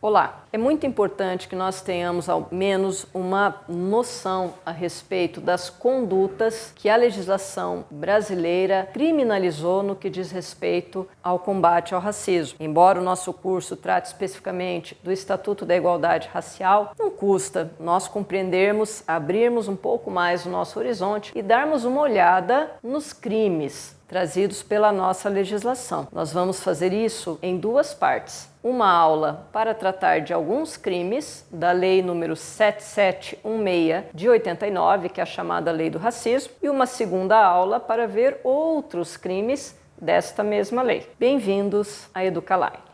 Olá! É muito importante que nós tenhamos ao menos uma noção a respeito das condutas que a legislação brasileira criminalizou no que diz respeito ao combate ao racismo. Embora o nosso curso trate especificamente do Estatuto da Igualdade Racial, não custa nós compreendermos, abrirmos um pouco mais o nosso horizonte e darmos uma olhada nos crimes trazidos pela nossa legislação. Nós vamos fazer isso em duas partes. Uma aula para tratar de alguns crimes da Lei número 7716 de 89, que é a chamada Lei do Racismo, e uma segunda aula para ver outros crimes desta mesma lei. Bem-vindos à Educaline.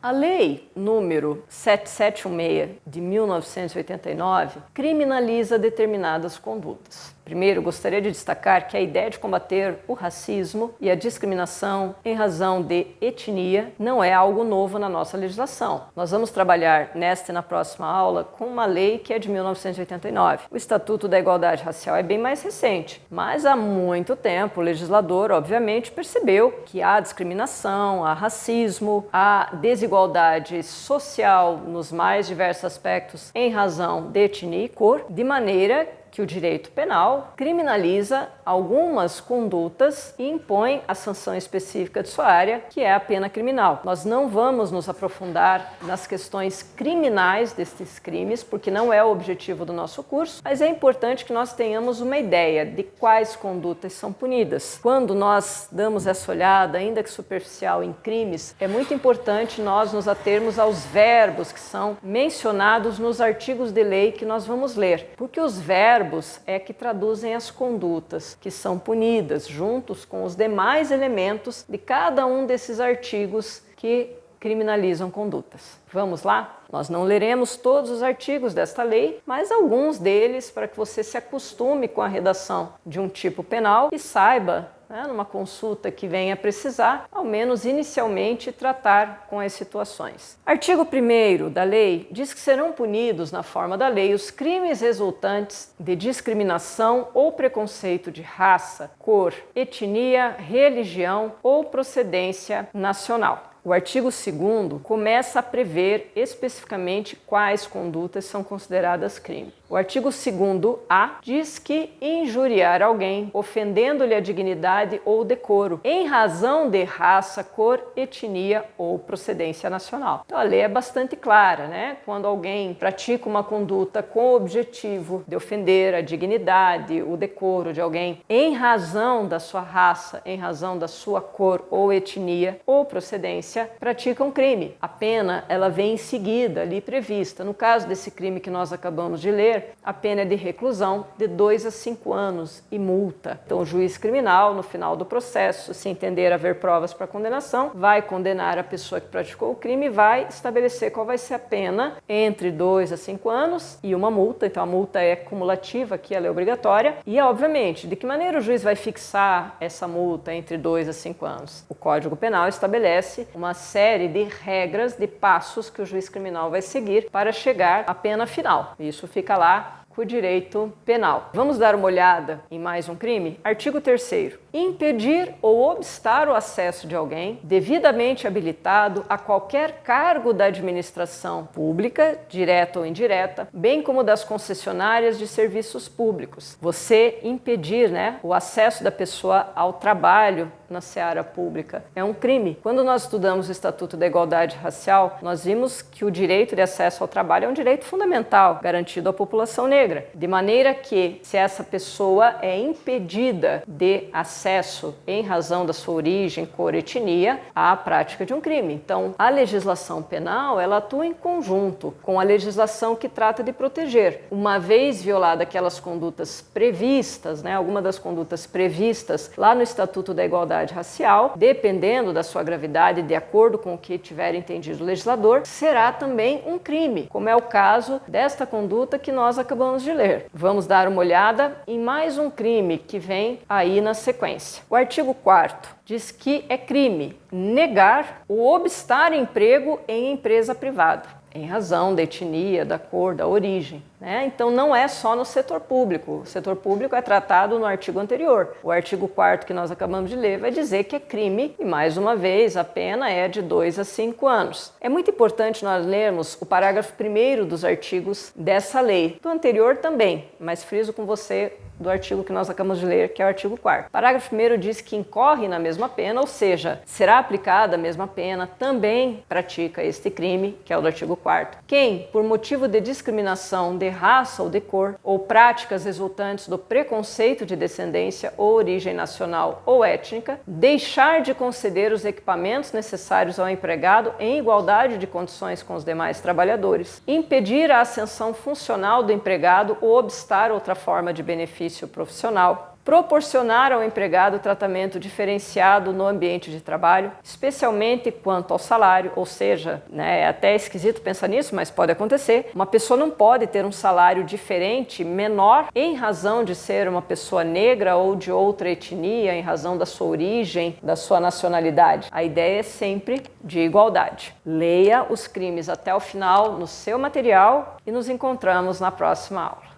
A Lei número 7716 de 1989 criminaliza determinadas condutas. Primeiro, gostaria de destacar que a ideia de combater o racismo e a discriminação em razão de etnia não é algo novo na nossa legislação. Nós vamos trabalhar nesta e na próxima aula com uma lei que é de 1989. O Estatuto da Igualdade Racial é bem mais recente, mas há muito tempo o legislador, obviamente, percebeu que há discriminação, há racismo, há desigualdade social nos mais diversos aspectos em razão de etnia e cor, de maneira que o direito penal criminaliza algumas condutas e impõe a sanção específica de sua área, que é a pena criminal. Nós não vamos nos aprofundar nas questões criminais destes crimes, porque não é o objetivo do nosso curso, mas é importante que nós tenhamos uma ideia de quais condutas são punidas. Quando nós damos essa olhada, ainda que superficial, em crimes, é muito importante nós nos atermos aos verbos que são mencionados nos artigos de lei que nós vamos ler, porque os verbos é que traduzem as condutas que são punidas, juntos com os demais elementos de cada um desses artigos que criminalizam condutas. Vamos lá? Nós não leremos todos os artigos desta lei, mas alguns deles para que você se acostume com a redação de um tipo penal e saiba, numa consulta que venha precisar, ao menos inicialmente, tratar com as situações. Artigo 1º da lei diz que serão punidos na forma da lei os crimes resultantes de discriminação ou preconceito de raça, cor, etnia, religião ou procedência nacional. O artigo 2º começa a prever especificamente quais condutas são consideradas crime. O artigo 2º-A diz que injuriar alguém, ofendendo-lhe a dignidade ou decoro, em razão de raça, cor, etnia ou procedência nacional. Então a lei é bastante clara, né? Quando alguém pratica uma conduta com o objetivo de ofender a dignidade, o decoro de alguém, em razão da sua raça, em razão da sua cor ou etnia ou procedência, pratica um crime. A pena, ela vem em seguida ali prevista. No caso desse crime que nós acabamos de ler, a pena é de reclusão de 2 a 5 anos e multa. Então o juiz criminal, no final do processo, se entender haver provas para condenação, vai condenar a pessoa que praticou o crime e vai estabelecer qual vai ser a pena entre 2 a 5 anos e uma multa. Então a multa é cumulativa, aqui ela é obrigatória. E obviamente, de que maneira o juiz vai fixar essa multa entre 2 a 5 anos? O Código Penal estabelece uma série de regras, de passos que o juiz criminal vai seguir para chegar à pena final. Isso fica lá com o direito penal. Vamos dar uma olhada em mais um crime? Artigo 3º. Impedir ou obstar o acesso de alguém devidamente habilitado a qualquer cargo da administração pública, direta ou indireta, bem como das concessionárias de serviços públicos. Você impedir, o acesso da pessoa ao trabalho na seara pública é um crime. Quando nós estudamos o Estatuto da Igualdade Racial, nós vimos que o direito de acesso ao trabalho é um direito fundamental, garantido à população negra, de maneira que, se essa pessoa é impedida de acesso em razão da sua origem, cor, etnia, há a prática de um crime. Então, a legislação penal, ela atua em conjunto com a legislação que trata de proteger. Uma vez violada aquelas condutas previstas, alguma das condutas previstas lá no Estatuto da Igualdade Racial, dependendo da sua gravidade, de acordo com o que tiver entendido o legislador, será também um crime, como é o caso desta conduta que nós acabamos de ler. Vamos dar uma olhada em mais um crime que vem aí na sequência. O artigo 4º diz que é crime negar ou obstar emprego em empresa privada. em razão da etnia, da cor, da origem. Então não é só no setor público. O setor público é tratado no artigo anterior. O artigo 4º que nós acabamos de ler vai dizer que é crime e, mais uma vez, a pena é de 2 a 5 anos. É muito importante nós lermos o parágrafo 1º dos artigos dessa lei. Do anterior também, mas friso com você do artigo que nós acabamos de ler, que é o artigo 4º. Parágrafo 1º diz que incorre na mesma pena, ou seja, será aplicada a mesma pena, também pratica este crime, que é o do artigo 4º. Quem, por motivo de discriminação de raça ou de cor, ou práticas resultantes do preconceito de descendência ou origem nacional ou étnica, deixar de conceder os equipamentos necessários ao empregado em igualdade de condições com os demais trabalhadores, impedir a ascensão funcional do empregado ou obstar outra forma de benefício profissional, proporcionar ao empregado tratamento diferenciado no ambiente de trabalho, especialmente quanto ao salário, ou seja, é até esquisito pensar nisso, mas pode acontecer. Uma pessoa não pode ter um salário diferente, menor, em razão de ser uma pessoa negra ou de outra etnia, em razão da sua origem, da sua nacionalidade. A ideia é sempre de igualdade. Leia os crimes até o final no seu material e nos encontramos na próxima aula.